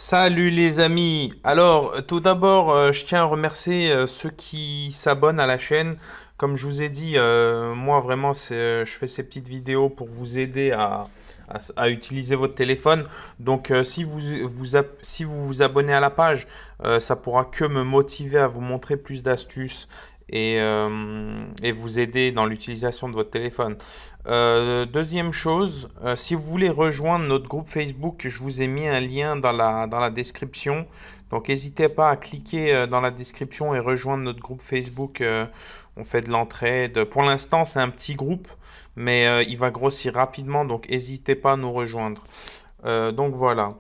Salut les amis. Alors, tout d'abord, je tiens à remercier ceux qui s'abonnent à la chaîne. Comme je vous ai dit, moi vraiment, je fais ces petites vidéos pour vous aider à utiliser votre téléphone. Donc, si vous vous abonnez à la page, ça pourra que me motiver à vous montrer plus d'astuces et vous aider dans l'utilisation de votre téléphone. Deuxième chose, si vous voulez rejoindre notre groupe Facebook, je vous ai mis un lien dans la description. Donc n'hésitez pas à cliquer dans la description et rejoindre notre groupe Facebook. On fait de l'entraide. Pour l'instant, c'est un petit groupe, mais il va grossir rapidement, donc n'hésitez pas à nous rejoindre. Donc voilà.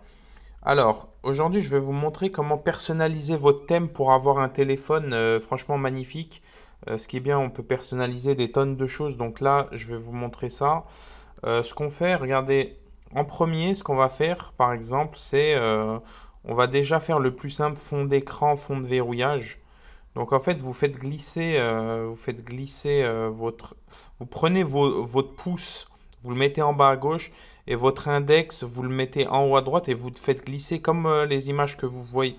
Alors, aujourd'hui, je vais vous montrer comment personnaliser votre thème pour avoir un téléphone franchement magnifique. Ce qui est bien, on peut personnaliser des tonnes de choses. Donc là, je vais vous montrer ça. Ce qu'on fait, regardez, en premier, ce qu'on va faire, par exemple, c'est on va déjà faire le plus simple, fond d'écran, fond de verrouillage. Donc en fait, vous faites glisser vous prenez votre pouce, vous le mettez en bas à gauche et votre index, vous le mettez en haut à droite et vous faites glisser comme les images que vous voyez.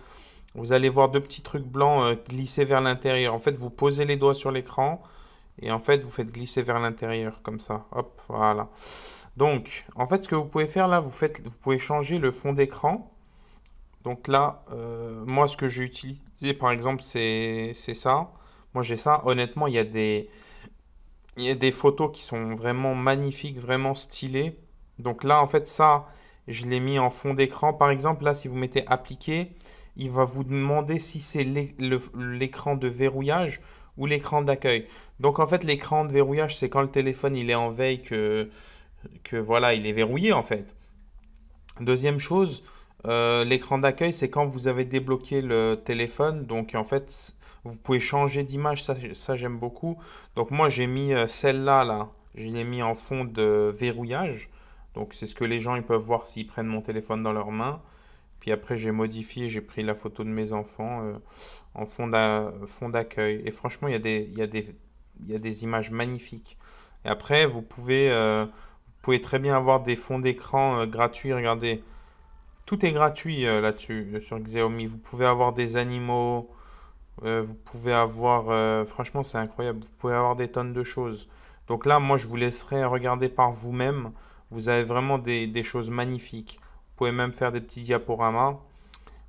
Vous allez voir deux petits trucs blancs glisser vers l'intérieur. En fait, vous posez les doigts sur l'écran et en fait, vous faites glisser vers l'intérieur comme ça. Hop, voilà. Donc, en fait, ce que vous pouvez faire là, vous pouvez changer le fond d'écran. Donc là, moi, ce que j'ai utilisé, par exemple, c'est ça. Moi, j'ai ça. Honnêtement, il y a des photos qui sont vraiment magnifiques, vraiment stylées. Donc là, en fait, ça, je l'ai mis en fond d'écran. Par exemple, là, si vous mettez appliquer, il va vous demander si c'est l'écran de verrouillage ou l'écran d'accueil. Donc en fait, l'écran de verrouillage, c'est quand le téléphone il est en veille que voilà, il est verrouillé en fait. Deuxième chose, l'écran d'accueil, c'est quand vous avez débloqué le téléphone. Donc en fait, vous pouvez changer d'image, ça j'aime beaucoup. Donc moi j'ai mis celle-là, là, je l'ai mis en fond de verrouillage. Donc c'est ce que les gens ils peuvent voir s'ils prennent mon téléphone dans leurs mains. Puis après j'ai modifié, j'ai pris la photo de mes enfants en fond d'accueil. Et franchement, il y a des images magnifiques. Et après, vous pouvez très bien avoir des fonds d'écran gratuits. Regardez, tout est gratuit là-dessus, sur Xiaomi. Vous pouvez avoir des animaux, vous pouvez avoir... franchement, c'est incroyable. Vous pouvez avoir des tonnes de choses. Donc là, moi, je vous laisserai regarder par vous-même. Vous avez vraiment des choses magnifiques. Vous pouvez même faire des petits diaporamas.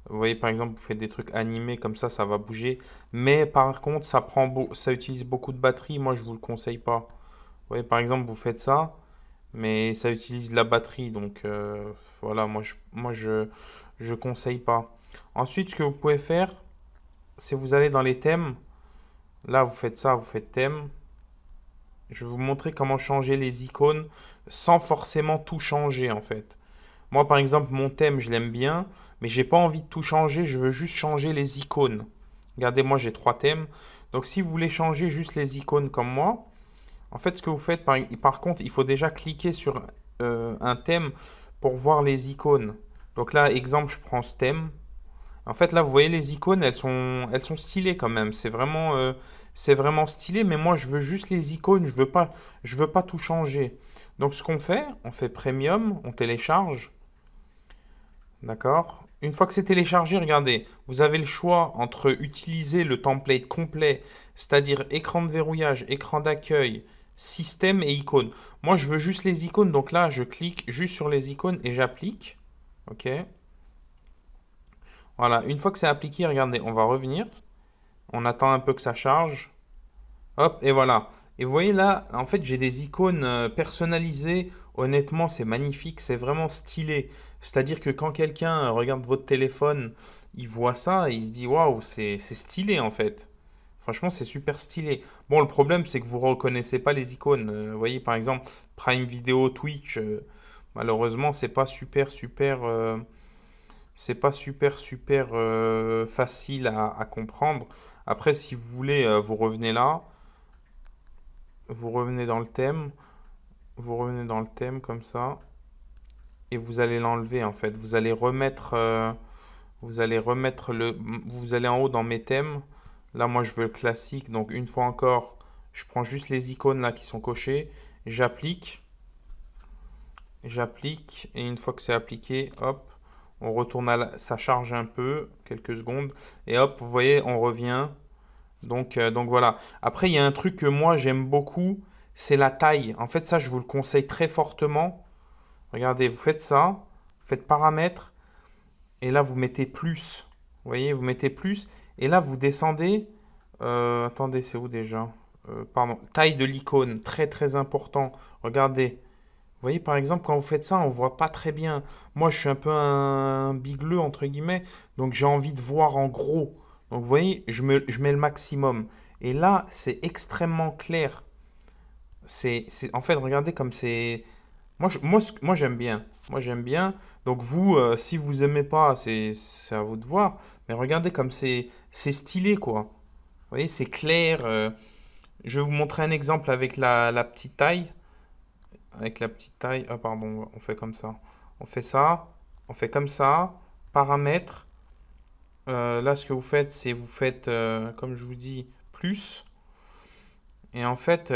Vous voyez, par exemple, vous faites des trucs animés comme ça va bouger. Mais par contre, ça utilise beaucoup de batterie. Moi, je vous le conseille pas. Vous voyez, par exemple, vous faites ça mais ça utilise de la batterie, donc voilà, je conseille pas. Ensuite, ce que vous pouvez faire, c'est vous allez dans les thèmes. Là, vous faites ça, vous faites thème. Je vais vous montrer comment changer les icônes sans forcément tout changer en fait. Moi, par exemple, mon thème, je l'aime bien, mais j'ai pas envie de tout changer, je veux juste changer les icônes. Regardez, moi, j'ai trois thèmes. Donc, si vous voulez changer juste les icônes comme moi, en fait, ce que vous faites, par contre, il faut déjà cliquer sur un thème pour voir les icônes. Donc là, exemple, je prends ce thème. En fait, là, vous voyez les icônes, elles sont stylées quand même. C'est vraiment stylé, mais moi, je veux juste les icônes. Je veux pas tout changer. Donc, ce qu'on fait, on fait Premium, on télécharge. D'accord? Une fois que c'est téléchargé, regardez, vous avez le choix entre utiliser le template complet, c'est-à-dire écran de verrouillage, écran d'accueil, système et icônes. Moi, je veux juste les icônes, donc là, je clique juste sur les icônes et j'applique. OK? Voilà, une fois que c'est appliqué, regardez, on va revenir. On attend un peu que ça charge. Hop, et voilà. Et vous voyez là, en fait, j'ai des icônes personnalisées. Honnêtement, c'est magnifique, c'est vraiment stylé. C'est-à-dire que quand quelqu'un regarde votre téléphone, il voit ça et il se dit waouh, c'est stylé en fait. Franchement, c'est super stylé. Bon, le problème, c'est que vous reconnaissez pas les icônes. Vous voyez, par exemple, Prime Video, Twitch, malheureusement, c'est pas facile à comprendre. Après, si vous voulez, vous revenez là. Vous revenez dans le thème, vous revenez dans le thème comme ça, et vous allez l'enlever en fait. Vous allez en haut dans mes thèmes. Là, moi, je veux le classique, donc une fois encore, je prends juste les icônes là qui sont cochées, j'applique, et une fois que c'est appliqué, hop, On retourne ça charge un peu, quelques secondes. Et hop, vous voyez, on revient. Donc voilà. Après, il y a un truc que moi j'aime beaucoup, c'est la taille. En fait, ça, je vous le conseille très fortement. Regardez, vous faites ça, vous faites paramètres, et là, vous mettez plus. Vous voyez, vous mettez plus. Et là, vous descendez. Attendez, c'est où déjà? Pardon, taille de l'icône, très très important. Regardez. Vous voyez, par exemple, quand vous faites ça, on voit pas très bien. Moi, je suis un peu un bigleux, entre guillemets, donc j'ai envie de voir en gros. Donc, vous voyez, je mets le maximum. Et là, c'est extrêmement clair. En fait, regardez comme c'est... Moi, j'aime bien. Moi, j'aime bien. Donc, vous, si vous aimez pas, c'est à vous de voir. Mais regardez comme c'est stylé, quoi. Vous voyez, c'est clair. Je vais vous montrer un exemple avec la petite taille. Avec la petite taille. Ah, pardon, on fait comme ça. On fait ça. On fait comme ça. Paramètres. Là, ce que vous faites, c'est vous faites, comme je vous dis, plus. Et en fait,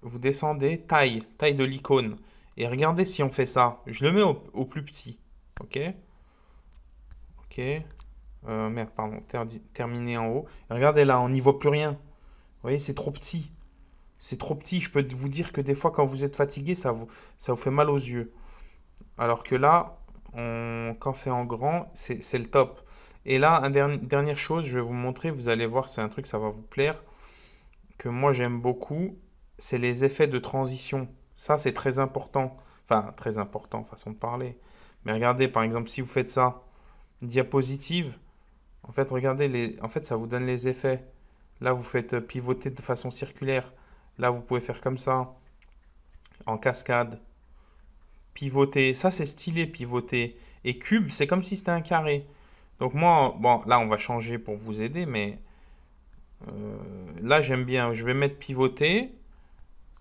vous descendez, taille de l'icône. Et regardez si on fait ça. Je le mets au plus petit. OK? OK. Merde, pardon. Terminé en haut. Et regardez là, on n'y voit plus rien. Vous voyez, c'est trop petit. C'est trop petit. Je peux vous dire que des fois, quand vous êtes fatigué, ça vous fait mal aux yeux. Alors que là, quand c'est en grand, c'est le top. Et là, dernière chose, je vais vous montrer. Vous allez voir, c'est un truc, ça va vous plaire. Que moi, j'aime beaucoup. C'est les effets de transition. Ça, c'est très important. Enfin, très important, façon de parler. Mais regardez, par exemple, si vous faites ça, diapositive, en fait, regardez, en fait, ça vous donne les effets. Là, vous faites pivoter de façon circulaire. Là, vous pouvez faire comme ça, en cascade. Pivoter, ça, c'est stylé, pivoter. Et cube, c'est comme si c'était un carré. Donc moi, bon, là, on va changer pour vous aider, mais là, j'aime bien. Je vais mettre pivoter.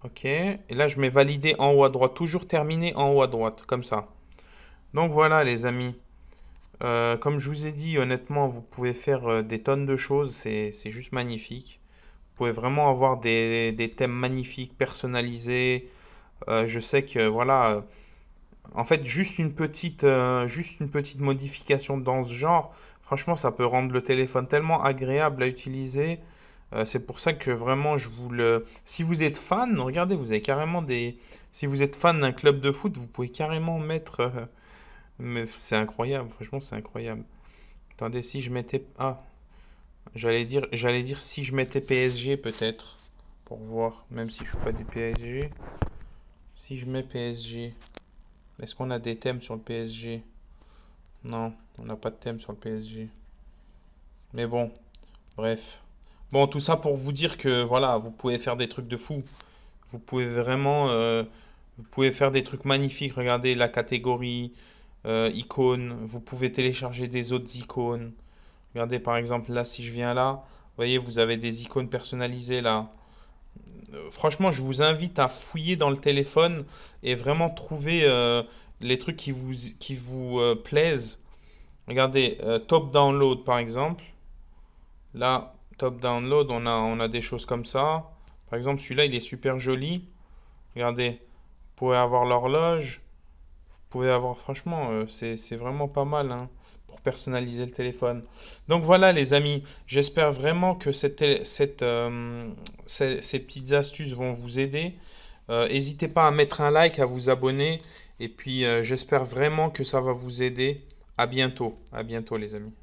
OK. Et là, je mets valider en haut à droite. Toujours terminé en haut à droite, comme ça. Donc voilà, les amis. Comme je vous ai dit, honnêtement, vous pouvez faire des tonnes de choses. C'est juste magnifique. Vous pouvez vraiment avoir des thèmes magnifiques, personnalisés. Je sais que, voilà, en fait, juste une petite modification dans ce genre, franchement, ça peut rendre le téléphone tellement agréable à utiliser. C'est pour ça que vraiment, je vous le... Si vous êtes fan, regardez, vous avez carrément des... Si vous êtes fan d'un club de foot, vous pouvez carrément mettre... Mais c'est incroyable, franchement, c'est incroyable. Attendez, si je mettais... Ah, j'allais dire si je mettais PSG peut-être, pour voir, même si je suis pas du PSG. Si je mets PSG, est-ce qu'on a des thèmes sur le PSG? Non, on n'a pas de thème sur le PSG. Mais bon, bref. Bon, tout ça pour vous dire que voilà, vous pouvez faire des trucs de fou. Vous pouvez vraiment, vous pouvez faire des trucs magnifiques. Regardez la catégorie icônes. Vous pouvez télécharger des autres icônes. Regardez par exemple là, si je viens là, vous voyez, vous avez des icônes personnalisées là. Franchement, je vous invite à fouiller dans le téléphone et vraiment trouver les trucs qui vous plaisent. Regardez, top download par exemple. Là, top download, on a des choses comme ça. Par exemple, celui-là, il est super joli. Regardez, vous pouvez avoir l'horloge. Vous pouvez avoir, franchement, c'est vraiment pas mal hein, pour personnaliser le téléphone. Donc voilà, les amis, j'espère vraiment que ces petites astuces vont vous aider. N'hésitez pas à mettre un like, à vous abonner. Et puis, j'espère vraiment que ça va vous aider. À bientôt, les amis.